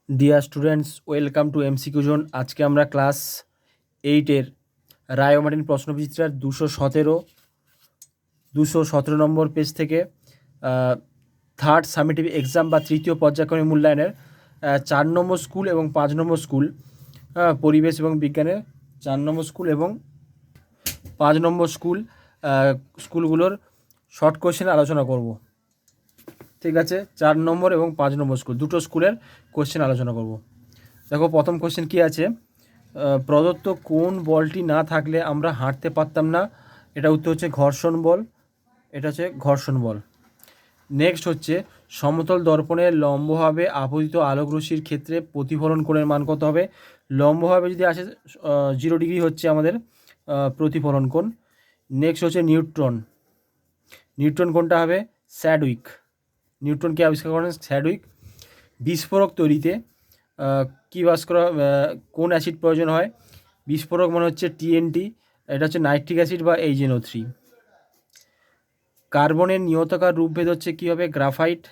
Dear students, welcome to MCQ zone. আজকে আমরা class 8-এর রায়োমার্টিন প্রশ্নবিচিত্রার 217 নম্বর page থেকে থার্ড সামেটিভ এক্সাম বা তৃতীয় পর্যায়ক্রমিক মূল্যায়নের 4 নম্বর স্কুল এবং 5 নম্বর স্কুল, পরিবেশ এবং বিজ্ঞানের 4 নম্বর স্কুল এবং 5 নম্বর স্কুলগুলোর শর্ট কোয়েশ্চেন আলোচনা করব। ঠিক আছে, 4 নম্বর এবং 5 নম্বর স্কুল দুটো স্কুলের কোয়েশ্চেন আলোচনা করব। দেখো, প্রথম কোয়েশ্চেন কি আছে, প্রদত্ত কোন বলটি না থাকলে আমরা হাঁটতে পারতাম না? এটা উত্তর হচ্ছে ঘর্ষণ বল। এটা হচ্ছে ঘর্ষণ বল। নেক্সট হচ্ছে সমতল দর্পণের লম্বভাবে আপতিত আলোকরশ্মির ক্ষেত্রে প্রতিফলন কোণের মান কত হবে? লম্বভাবে যদি আসে 0 ডিগ্রি হচ্ছে আমাদের প্রতিফলন কোণ। নেক্সট হচ্ছে নিউট্রন কোনটা হবে? স্যাডউইক। নিউটনকে আবিষ্কার করেন স্যাডউইক। বিস্ফোরক তৈরিতে কী কোন অ্যাসিড প্রয়োজন হয়? বিস্ফোরক মানে হচ্ছে টিএনটি, এটা হচ্ছে নাইট্রিক অ্যাসিড বা HNO3। কার্বনের নিয়তকার রূপভেদ হচ্ছে কী হবে? গ্রাফাইট।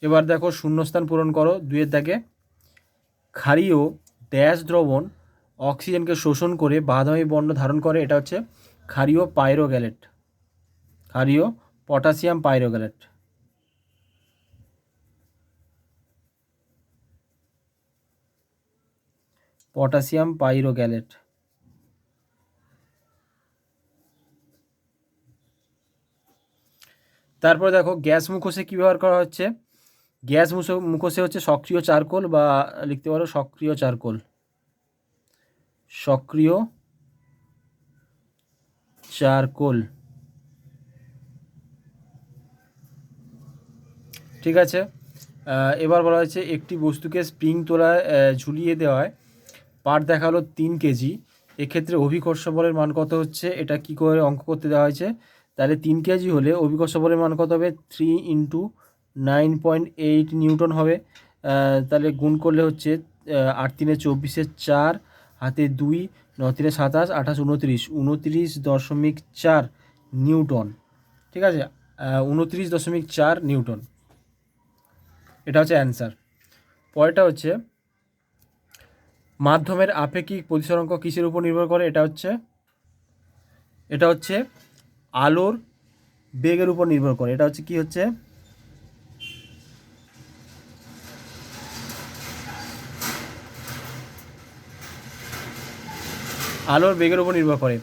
এবার দেখো, শূন্যস্থান পূরণ করো 2-এর দাগে। ক্ষারীয় ড্যাশ দ্রবণ অক্সিজেনকে শোষণ করে বাদামি বর্ণ ধারণ করে, এটা হচ্ছে ক্ষারীয় পাইরোগ্যালেট, ক্ষারীয় পটাশিয়াম পাইরোগ্যালেট। পটাশিয়াম পাইরোগ্যালেট। তারপরে দেখো, গ্যাস মুখোশে কী ব্যবহার করা হচ্ছে? গ্যাস মুখোশে হচ্ছে সক্রিয় চারকোল, বা লিখতে পারো সক্রিয় চারকোল, সক্রিয় চারকোল। ঠিক আছে, এবার বলা হয়েছে একটি বস্তুকে স্প্রিং তোলায় ঝুলিয়ে দেওয়ায় পার দেখালো 3 কেজি, এক্ষেত্রে অভিকর্ষ বলের মান কত হচ্ছে? এটা কি করে অঙ্ক করতে দেওয়া হয়েছে? তাহলে 3 কেজি হলে অভিকর্ষ বলের মান কত হবে? 3 × 9.8 নিউটন হবে। তাহলে গুণ করলে হচ্ছে 8 × 3 = 24, 4 হাতে 2, 9 × 3 = 27, 28, 29, 29.4 নিউটন। ঠিক আছে, 29.4 নিউটন, এটা হচ্ছে অ্যান্সার। পরেরটা হচ্ছে মাধ্যমের আপেক্ষিক প্রতিসরাঙ্ক কিসের উপর নির্ভর করে? এটা হচ্ছে আলোর বেগের উপর নির্ভর করে। এটা হচ্ছে কি হচ্ছে? আলোর বেগের উপর নির্ভর করে।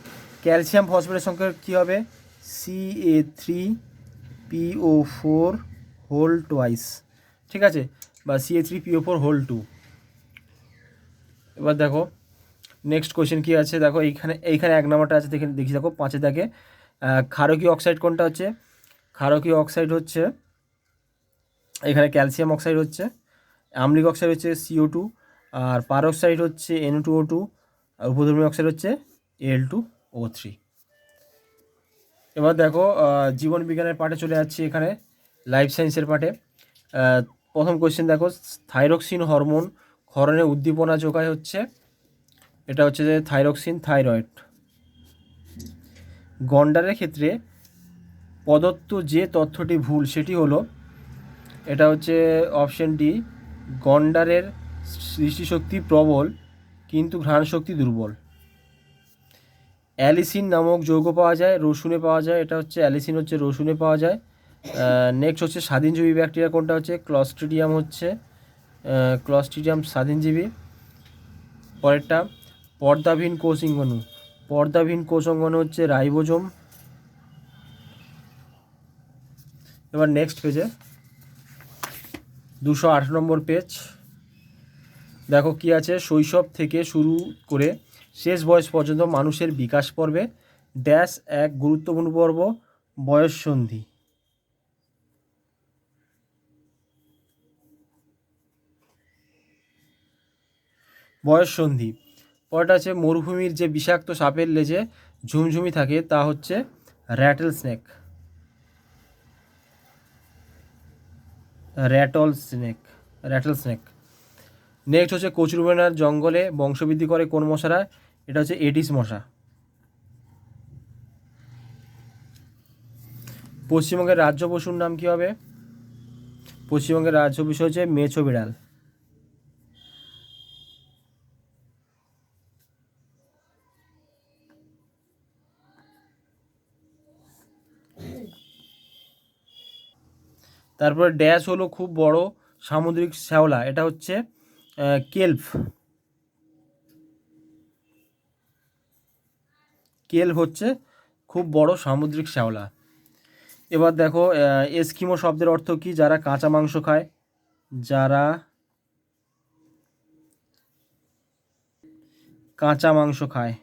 ক্যালসিয়াম ফসফেটের সংখ্যা কী হবে? Ca3PO4 ঠিক আছে, বা Ca3PO4 এবার দেখো নেক্সট কোয়েশ্চেন কী আছে। দেখো এইখানে 1 নম্বরটা আছে, দেখি দেখো 5-এ দেখে। ক্ষারকীয় অক্সাইড কোনটা হচ্ছে? ক্ষারকীয় অক্সাইড হচ্ছে এখানে ক্যালসিয়াম অক্সাইড হচ্ছে, আম্লিক অক্সাইড হচ্ছে CO2, আর পারক্সাইড হচ্ছে Na2O2, আর উপধর্মী অক্সাইড হচ্ছে Al2O3। এবার দেখো, জীবন বিজ্ঞানের পাঠে চলে যাচ্ছি, এখানে লাইফ সায়েন্সের পাঠে। প্রথম কোয়েশ্চেন দেখো, থাইরক্সিন হরমোন ক্ষরণে উদ্দীপনা যোগায় হচ্ছে, এটা হচ্ছে যে থাইরয়েড। গন্ডারের ক্ষেত্রে প্রদত্ত যে তথ্যটি ভুল সেটি হলো, এটা হচ্ছে অপশন ডি, গন্ডারের দৃষ্টিশক্তি প্রবল কিন্তু ঘ্রাণ শক্তি দুর্বল। অ্যালিসিন নামক যৌগ পাওয়া যায় রসুনে পাওয়া যায়, এটা হচ্ছে অ্যালিসিন হচ্ছে রসুনে পাওয়া যায়। নেক্সট হচ্ছে স্বাধীনজীবী ব্যাকটেরিয়া কোনটা হচ্ছে? ক্লস্ট্রিডিয়াম স্বাধীনজীবী। পরেরটা পর্দাবিহীন কোষ অঙ্গনু হচ্ছে রাইবোজোম। এবার নেক্সট পেজে 208 নম্বর পেজ, দেখো কি আছে। শৈশব থেকে শুরু করে শেষ বয়স পর্যন্ত মানুষের বিকাশ পর্বে ড্যাশ এক গুরুত্বপূর্ণ পর্ব বয়ঃসন্ধি। পরেরটা আছে মরুভূমির যে বিষাক্ত সাপের লেজে ঝুমঝুমি থাকে তা হচ্ছে র্যাটল স্নেক। নেক্সট হচ্ছে কচুরিপানার জঙ্গলে বংশবৃদ্ধি করে কোন মশারা? এটা হচ্ছে এডিস মশা। পশ্চিমবঙ্গের রাজ্য পশুর নাম কি হবে? পশ্চিমবঙ্গের রাজ্য বিষয় হচ্ছে মেছো বিড়াল। তারপরে ড্যাশ হলো খুব বড় সামুদ্রিক শ্যাওলা, এটা হচ্ছে কেলভ। কেলভ হচ্ছে খুব বড় সামুদ্রিক শ্যাওলা। এবার দেখো এস্কিমো শব্দের অর্থ কি? যারা কাঁচা মাংস খায়। যারা কাঁচা মাংস খায়।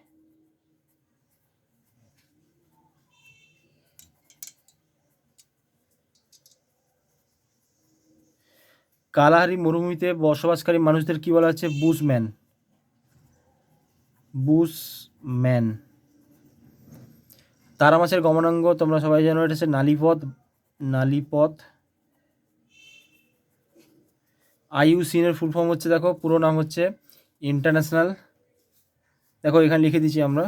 কালাহারি মরুভূমিতে বসবাসকারী মানুষদের কি বলা হচ্ছে? বুশম্যান। বুশম্যান। তারা মাছের গমনাঙ্গ তোমরা সবাই জানো, এটা হচ্ছে নালীপথ। নালীপথ। আইইউসিএনের ফুল ফর্ম হচ্ছে, দেখো পুরো নাম হচ্ছে ইন্টারন্যাশনাল, দেখো এখানে লিখে দিচ্ছি আমরা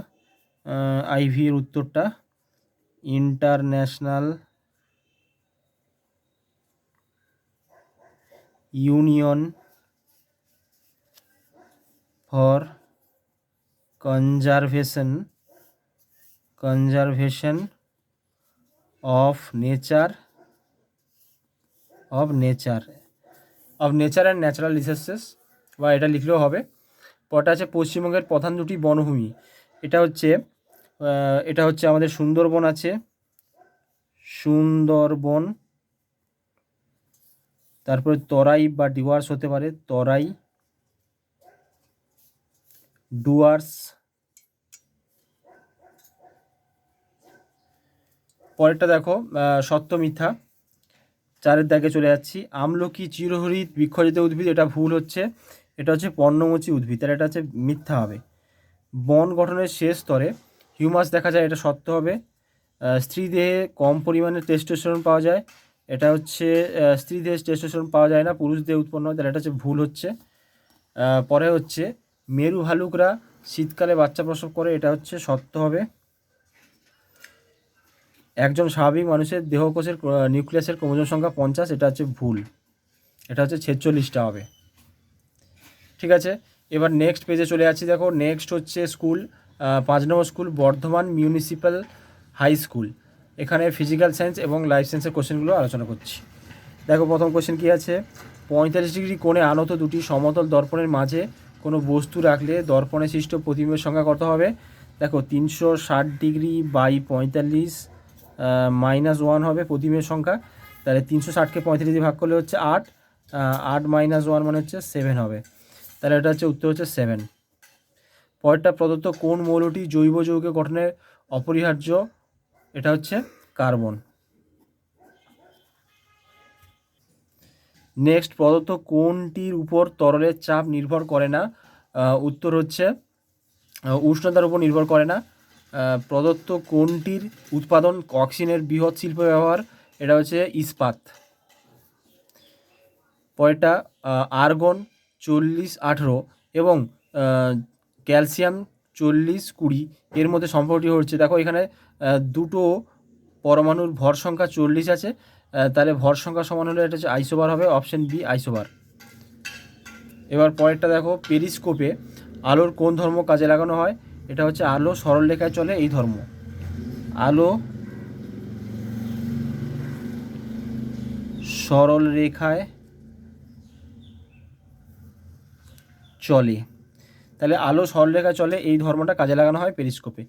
আইভি এর উত্তরটা, international union for conservation of nature and natural resources, বা এটা লিখলেও হবে। পরটা আছে পশ্চিমবঙ্গের প্রধান দুটি বনভূমি। এটা হচ্ছে আমাদের সুন্দরবন আছে, সুন্দরবন। তারপরে তরাই বা ডুয়ার্স হতে পারে, তরাই, ডুয়ার্স। পরেরটা দেখো সত্য মিথ্যা, 4 দাগে চলে যাচ্ছি। আমলকি চিরহরিৎ বৃক্ষজাত উদ্ভিদ, এটা ভুল হচ্ছে, এটা হচ্ছে পর্ণমোচী উদ্ভিদ, তাহলে এটা হচ্ছে মিথ্যা হবে। বন গঠনের শেষ স্তরে হিউমাস দেখা যায়, এটা সত্য হবে। স্ত্রী দেহে কম পরিমাণে টেস্টোস্টেরন পাওয়া যায়, এটা হচ্ছে স্ত্রী দেহে টেস্টোস্টেরন পাওয়া যায় না, পুরুষ দেহে উৎপন্ন হয়, তাহলে এটা হচ্ছে ভুল হচ্ছে। পরে হচ্ছে মেরু ভালুকরা শীতকালে বাচ্চা প্রসব করে, এটা হচ্ছে সত্য হবে। একজন স্বাভাবিক মানুষের দেহকোষের নিউক্লিয়াসের ক্রোমোজোম সংখ্যা 50, এটা হচ্ছে ভুল, এটা হচ্ছে 46টা হবে। ঠিক আছে, এবার নেক্সট পেজে চলে যাচ্ছি। দেখো নেক্সট হচ্ছে স্কুল, 5 নম্বর school Bardhaman municipal high school. এখানে ফিজিক্যাল সায়েন্স এবং লাইফ সায়েন্সের কোশ্চেনগুলো আলোচনা করছি। দেখো প্রথম কোশ্চেন কী আছে? 45 ডিগ্রি কোণে আনত দুটি সমতল দর্পণের মাঝে কোনো বস্তু রাখলে দর্পণে সৃষ্ট প্রতিবিম্বের সংখ্যা কত হবে? দেখো 360 ডিগ্রি বাই 45 -1 হবে প্রতিবিম্বের সংখ্যা, তাহলে 360কে 35 দিয়ে ভাগ করলে হচ্ছে 8, 8 - 1 মানে হচ্ছে 7 হবে, তাহলে এটা হচ্ছে উত্তর হচ্ছে 7। পরেরটা প্রদত্ত কোন মৌলটি জৈব যৌগ গঠনের অপরিহার্য? এটা হচ্ছে কার্বন। নেক্সট, প্রদত্ত কোনটির উপর তরলের চাপ নির্ভর করে না? উত্তর হচ্ছে উষ্ণতার উপর নির্ভর করে না। প্রদত্ত কোনটির উৎপাদন অক্সিজেনের বৃহৎ শিল্প ব্যবহার? এটা হচ্ছে ইস্পাত। পরেরটা আর্গন 40-18 এবং ক্যালসিয়াম 40-20 এর মধ্যে সম্পর্কটি হচ্ছে, দেখো এখানে দুটো পরমাণুর ভর সংখ্যা 40 আছে, তাহলে ভর সংখ্যা সমান হলে এটা হচ্ছে আইসোবার হবে, অপশন বি আইসোবার। এবার পরেরটা দেখো পেরিস্কোপে আলোর কোন ধর্ম কাজে লাগানো হয়? এটা হচ্ছে আলো সরল রেখায় চলে এই ধর্ম, আলো সরল রেখায় চলে, তাহলে আলো সরলরেখায় চলে এই ধর্মটা কাজে লাগানো হয় পেরিস্কোপে।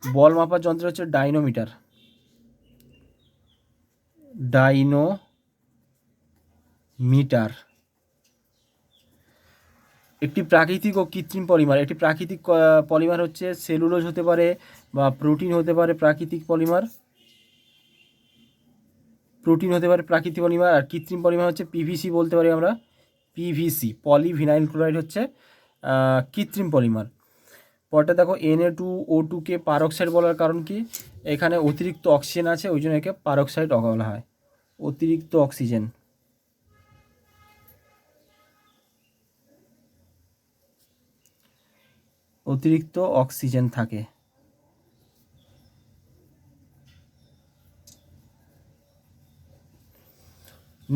বল মাপার যন্ত্র হচ্ছে ডাইনোমিটার, ডাইনোমিটার। একটি প্রাকৃতিক ও কৃত্রিম পলিমার, একটি প্রাকৃতিক পলিমার হচ্ছে সেলুলোজ হতে পারে বা প্রোটিন হতে পারে, প্রাকৃতিক পলিমার, প্রোটিন হতে পারে প্রাকৃতিক পলিমার। আর কৃত্রিম পলিমার হচ্ছে পিভিসি বলতে পারি আমরা, পিভিসি পলিভিনাইল ক্লোরাইড হচ্ছে কৃত্রিম পলিমার। পরটা দেখো Na2O2কে পারক্সাইড বলার কারণ কি? এখানে অতিরিক্ত অক্সিজেন আছে, ওই জন্য একে পারক্সাইড বলা হয়, অতিরিক্ত অক্সিজেন। অতিরিক্ত অক্সিজেন থাকে।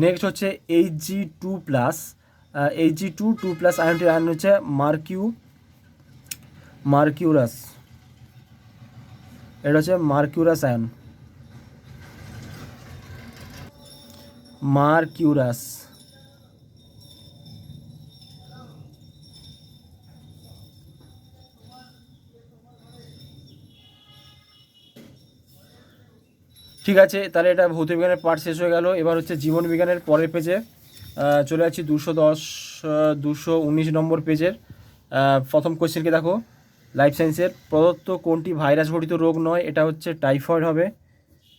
নেক্সট হচ্ছে Hg2+, Hg2+, আয়নটির আয়ন হচ্ছে মার্কিউরাস। এটা হচ্ছে মার্কিউরাস আয়ন, মার্কিউরাস। ঠিক আছে, তাহলে এটা ভৌতবিজ্ঞানের পার্ট শেষ হয়ে গেল। এবার হচ্ছে জীবনবিজ্ঞানের পরের পেজে চলে যাচ্ছি, 219 নম্বর পেজের প্রথম কোশ্চেনকে দেখো। লাইফ সায়েন্সের প্রদত্ত কোনটি ভাইরাস ঘটিত রোগ নয়? এটা হচ্ছে টাইফয়েড হবে,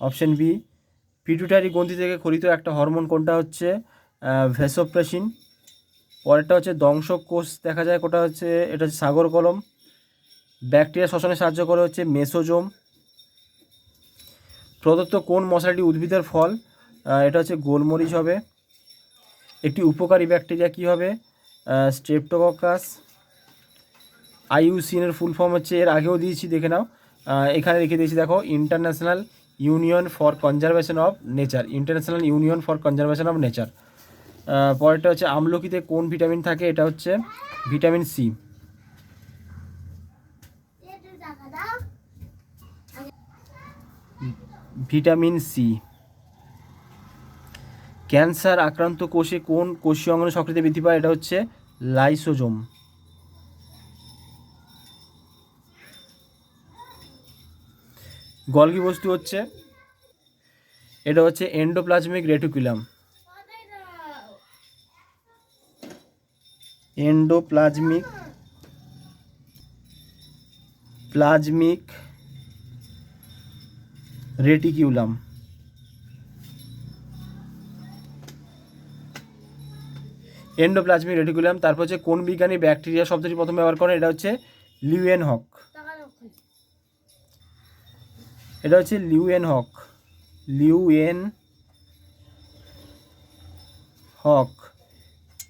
অপশন বি। পিটুইটারি গ্রন্থি থেকে খরিত একটা হরমোন কোনটা? হচ্ছে ভ্যাসোপ্রেসিন। পরেরটা হচ্ছে দংশক কোষ দেখা যায়, কোটা হচ্ছে, এটা হচ্ছে সাগর কলম। ব্যাকটেরিয়া শ্বসনে সাহায্য করে হচ্ছে মেসোজোম। প্রদত্ত কোন মশলাটি উদ্ভিদের ফল? এটা হচ্ছে গোলমরিচ হবে। একটি উপকারী ব্যাকটেরিয়া কি হবে? স্ট্রেপ্টোককাস। আইইউসিএনের ফুল ফর্ম হচ্ছে, এর আগেও দিয়েছি, দেখে নাও, এখানে লিখে দিয়েছি দেখো, international union for conservation of nature, international union for conservation of nature. পরেরটা হচ্ছে আমলকিতে কোন ভিটামিন থাকে? এটা হচ্ছে vitamin C. Vitamin C. Cancer আক্রান্ত কোষে কোন কোষীয় অঙ্গাণু সক্রিয়তা বৃদ্ধি পায়? এটা হচ্ছে লাইসোজোম। গলগি বস্তু হচ্ছে, এটা হচ্ছে endoplasmic reticulum, endoplasmic reticulum. Endoplasmic reticulum. তারপর হচ্ছে কোন বিজ্ঞানী ব্যাকটেরিয়া শব্দটি প্রথম ব্যবহার করেন? এটা হচ্ছে লিউয়েনহক। এটা হচ্ছে লিউয়েনহক,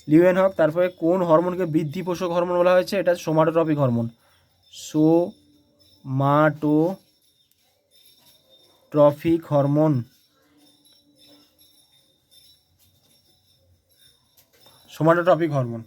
লিউয়েনহক। তারপরে কোন হরমোনকে বৃদ্ধি পোষক হরমোন বলা হয়েছে? এটা somatotropic hormone, somatotropic hormone, somatotropic hormone.